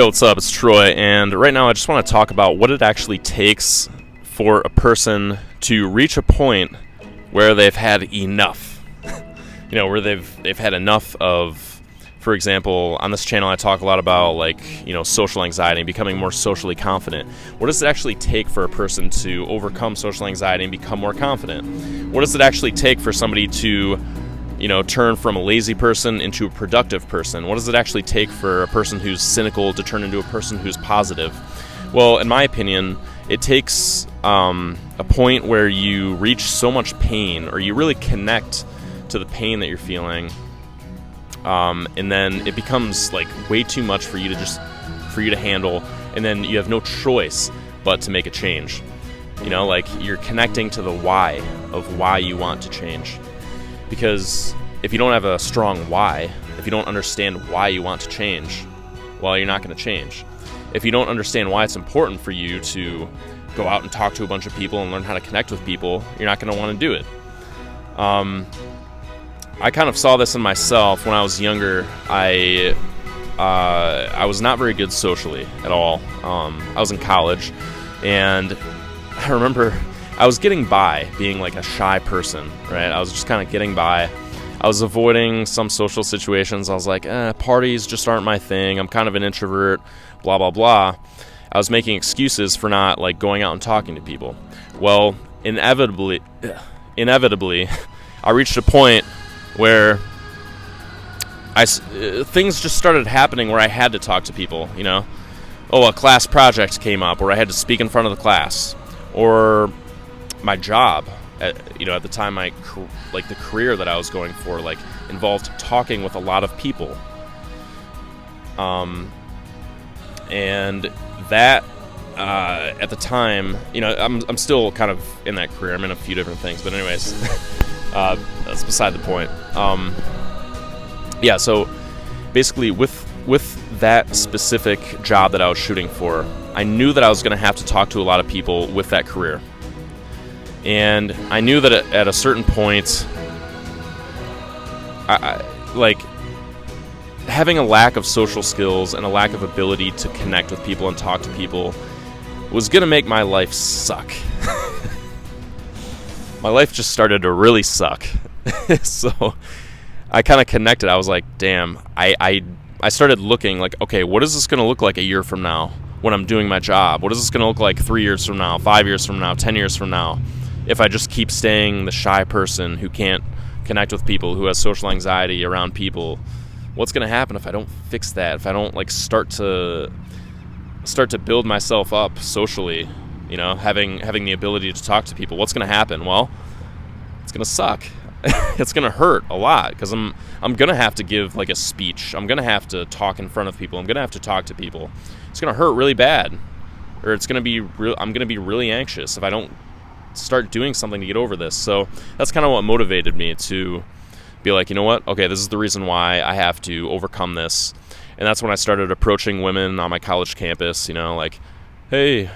Hey, what's up? It's Troy, and right now I just want to talk about what it actually takes for a person to reach a point where they've had enough. Where they've had enough of, for example, on this channel I talk a lot about social anxiety and becoming more socially confident. What does it actually take for a person to overcome social anxiety and become more confident? What does it actually take for somebody to turn from a lazy person into a productive person? What does it actually take for a person who's cynical to turn into a person who's positive? Well, in my opinion, it takes a point where you reach so much pain, or you really connect to the pain that you're feeling, and then it becomes like way too much for you to handle, and then you have no choice but to make a change. You're connecting to the why of why you want to change. Because if you don't have a strong why, if you don't understand why you want to change, well, you're not going to change. If you don't understand why it's important for you to go out and talk to a bunch of people and learn how to connect with people, you're not going to want to do it. I kind of saw this in myself when I was younger. I was not very good socially at all. I was in college, and I remember I was getting by being like a shy person, right? I was just kind of getting by. I was avoiding some social situations. I was like, parties just aren't my thing. I'm kind of an introvert, blah, blah, blah. I was making excuses for not going out and talking to people. Well, inevitably, I reached a point where things just started happening where I had to talk to people, a class project came up where I had to speak in front of the class, or my job at the time, the career that I was going for involved talking with a lot of people, and that at the time, I'm still kind of in that career. I'm in a few different things, but anyways, that's beside the point. So basically with that specific job that I was shooting for, I knew that I was going to have to talk to a lot of people with that career. And I knew that at a certain point, having a lack of social skills and a lack of ability to connect with people and talk to people was going to make my life suck. My life just started to really suck. So I kind of connected. I was like, damn, I started looking okay, what is this going to look like a year from now when I'm doing my job? What is this going to look like 3 years from now, 5 years from now, 10 years from now? If I just keep staying the shy person who can't connect with people, who has social anxiety around people, what's going to happen if I don't fix that? If I don't start to build myself up socially, having the ability to talk to people, what's going to happen? Well, it's going to suck. It's going to hurt a lot, because I'm going to have to give a speech. I'm going to have to talk in front of people. I'm going to have to talk to people. It's going to hurt really bad, or I'm going to be really anxious if I don't start doing something to get over this. So that's kind of what motivated me to be like, you know what? Okay, this is the reason why I have to overcome this. And that's when I started approaching women on my college campus, hey, this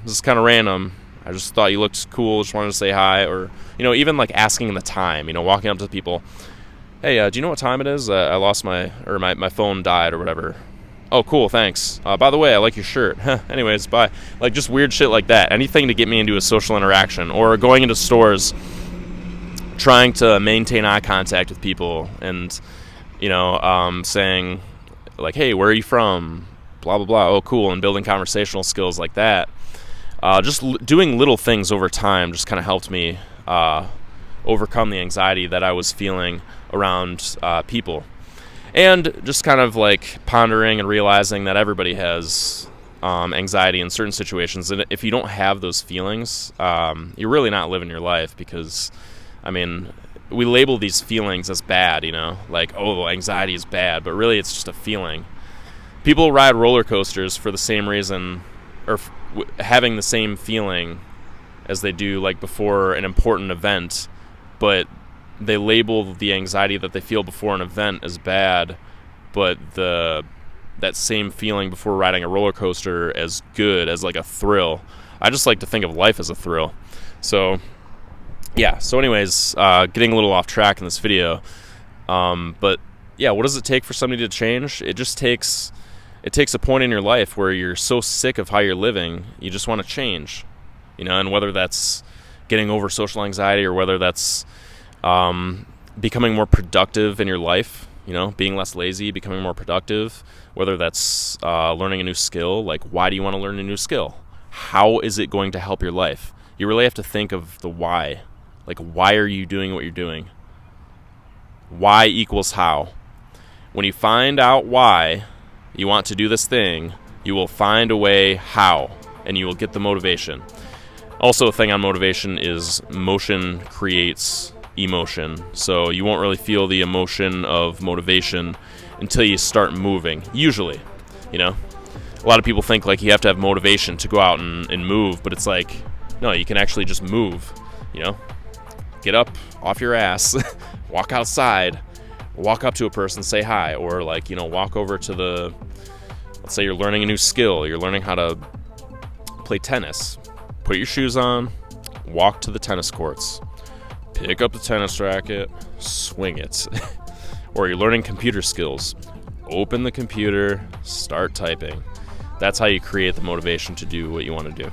is kind of random. I just thought you looked cool, just wanted to say hi. Or, even asking the time, walking up to people, hey, do you know what time it is? I lost my phone died or whatever. Oh, cool, thanks. By the way, I like your shirt. Anyways, bye. Just weird shit like that. Anything to get me into a social interaction. Or going into stores, trying to maintain eye contact with people and, saying, hey, where are you from? Blah, blah, blah. Oh, cool. And building conversational skills like that. Doing little things over time just kind of helped me overcome the anxiety that I was feeling around people. And just kind of pondering and realizing that everybody has anxiety in certain situations. And if you don't have those feelings, you're really not living your life, because, we label these feelings as bad, oh, anxiety is bad, but really it's just a feeling. People ride roller coasters for the same reason, or having the same feeling as they do before an important event, but they label the anxiety that they feel before an event as bad, but that same feeling before riding a roller coaster as good, as a thrill. I just like to think of life as a thrill. So anyways, getting a little off track in this video, but what does it take for somebody to change? It just takes it takes a point in your life where you're so sick of how you're living, you just want to change, and whether that's getting over social anxiety or whether that's becoming more productive in your life, being less lazy, becoming more productive, whether that's learning a new skill. Like, why do you want to learn a new skill? How is it going to help your life? You really have to think of the why. Like, why are you doing what you're doing? Why equals how. When you find out why you want to do this thing, you will find a way how, and you will get the motivation. Also, a thing on motivation is motion creates emotion. So you won't really feel the emotion of motivation until you start moving, usually. A lot of people think like you have to have motivation to go out and move, but it's like, no, you can actually just move. Get up off your ass, walk outside, walk up to a person, say hi, or like, walk over to let's say you're learning a new skill, you're learning how to play tennis. Put your shoes on, walk to the tennis courts, pick up the tennis racket, swing it. Or you're learning computer skills, open the computer, start typing. That's how you create the motivation to do what you want to do.